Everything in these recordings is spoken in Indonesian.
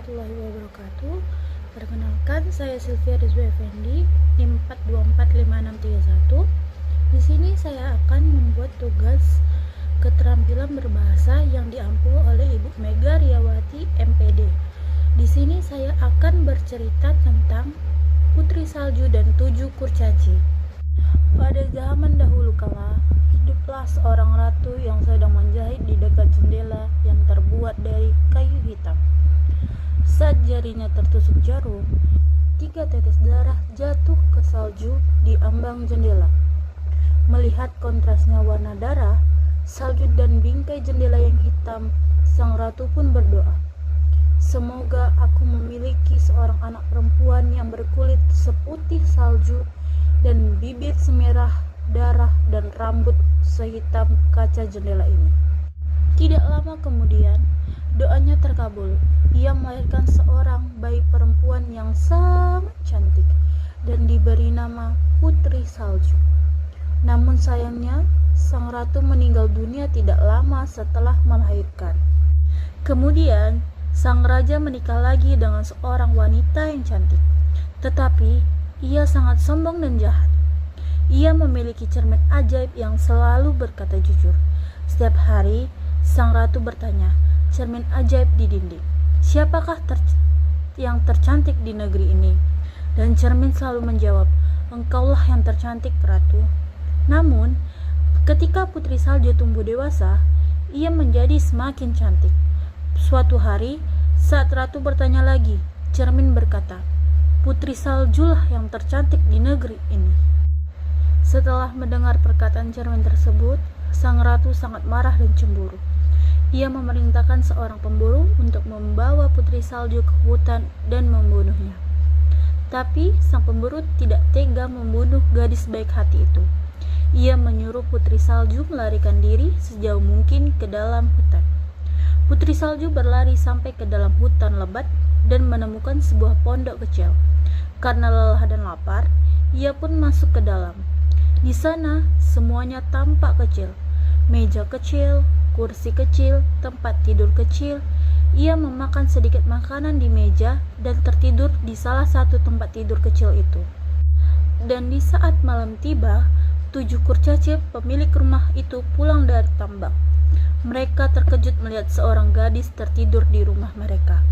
warahmatullahi wabarakatuh. Perkenalkan, saya Sylvia Rizwa Effendi, NIM 4245631. Di sini saya akan membuat tugas keterampilan berbahasa yang diampu oleh Ibu Mega Riyawati, MPD. Di sini saya akan bercerita tentang Putri Salju dan 7 kurcaci. Pada zaman dahulu kala, hiduplah seorang ratu yang sedang menjahit di dekat jendela yang terbuat dari kayu hitam. Saat jarinya tertusuk jarum, 3 tetes darah jatuh ke salju di ambang jendela. Melihat kontrasnya warna darah, salju dan bingkai jendela yang hitam, sang ratu pun berdoa, "Semoga aku memiliki seorang anak perempuan yang berkulit seputih salju dan bibir semerah darah dan rambut sehitam kaca jendela ini." Tidak lama kemudian, doanya terkabul. Ia melahirkan seorang bayi perempuan yang sangat cantik dan diberi nama Putri Salju. Namun sayangnya, sang ratu meninggal dunia tidak lama setelah melahirkan. Kemudian, sang raja menikah lagi dengan seorang wanita yang cantik. Tetapi, ia sangat sombong dan jahat. Ia memiliki cermin ajaib yang selalu berkata jujur. Setiap hari, sang ratu bertanya, "Cermin ajaib di dinding, siapakah yang tercantik di negeri ini?" Dan cermin selalu menjawab, "Engkaulah yang tercantik, ratu." Namun, ketika Putri Salju tumbuh dewasa, ia menjadi semakin cantik. Suatu hari, saat ratu bertanya lagi, cermin berkata, "Putri Saljulah yang tercantik di negeri ini." Setelah mendengar perkataan cermin tersebut, sang ratu sangat marah dan cemburu. Ia memerintahkan seorang pemburu untuk membawa Putri Salju ke hutan dan membunuhnya. Tapi sang pemburu tidak tega membunuh gadis baik hati itu. Ia menyuruh Putri Salju melarikan diri sejauh mungkin ke dalam hutan. Putri Salju berlari sampai ke dalam hutan lebat dan menemukan sebuah pondok kecil. Karena lelah dan lapar, ia pun masuk ke dalam. Di sana semuanya tampak kecil. Meja kecil, kursi kecil, tempat tidur kecil. Ia memakan sedikit makanan di meja dan tertidur di salah satu tempat tidur kecil itu. Dan di saat malam tiba, 7 kurcaci pemilik rumah itu pulang dari tambak. Mereka terkejut melihat seorang gadis tertidur di rumah mereka.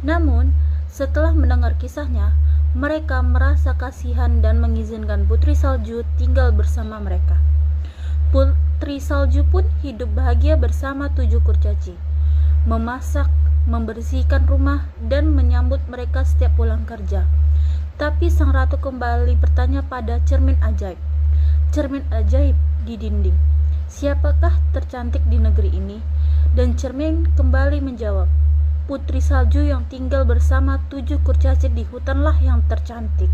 Namun, setelah mendengar kisahnya, mereka merasa kasihan dan mengizinkan Putri Salju tinggal bersama mereka. Putri Salju pun hidup bahagia bersama 7 kurcaci, memasak, membersihkan rumah, dan menyambut mereka setiap pulang kerja. Tapi sang ratu kembali bertanya pada cermin ajaib. Cermin ajaib di dinding, siapakah tercantik di negeri ini? Dan cermin kembali menjawab, "Putri Salju yang tinggal bersama 7 kurcaci di hutanlah yang tercantik."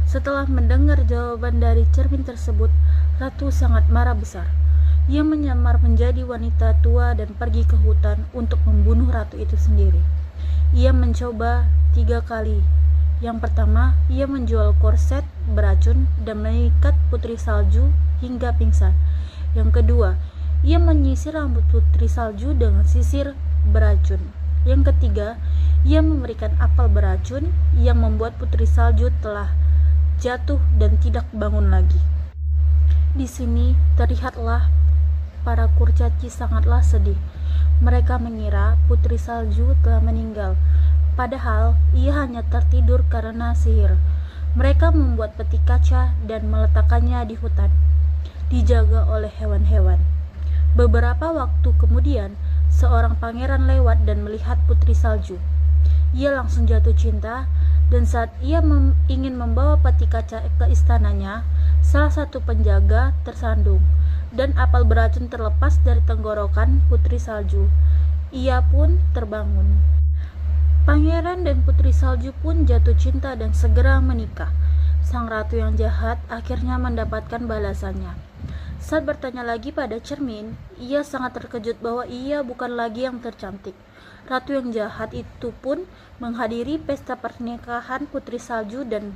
Setelah mendengar jawaban dari cermin tersebut, ratu sangat marah besar. Ia menyamar menjadi wanita tua dan pergi ke hutan untuk membunuh ratu itu sendiri. Ia mencoba 3 kali. Yang pertama, ia menjual korset beracun dan mengikat Putri Salju hingga pingsan. Yang kedua, ia menyisir rambut Putri Salju dengan sisir beracun. Yang ketiga, ia memberikan apel beracun yang membuat Putri Salju telah jatuh dan tidak bangun lagi. Di sini terlihatlah para kurcaci sangatlah sedih. Mereka mengira Putri Salju telah meninggal, padahal ia hanya tertidur karena sihir. Mereka membuat peti kaca dan meletakkannya di hutan, dijaga oleh hewan-hewan. Beberapa waktu kemudian, seorang pangeran lewat dan melihat Putri Salju. Ia langsung jatuh cinta, dan saat ia ingin membawa peti kaca ke istananya, salah satu penjaga tersandung, dan apel beracun terlepas dari tenggorokan Putri Salju. Ia pun terbangun. Pangeran dan Putri Salju pun jatuh cinta dan segera menikah. Sang ratu yang jahat akhirnya mendapatkan balasannya. Saat bertanya lagi pada cermin, ia sangat terkejut bahwa ia bukan lagi yang tercantik. Ratu yang jahat itu pun menghadiri pesta pernikahan Putri Salju dan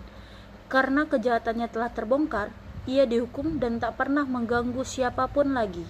karena kejahatannya telah terbongkar, ia dihukum dan tak pernah mengganggu siapapun lagi.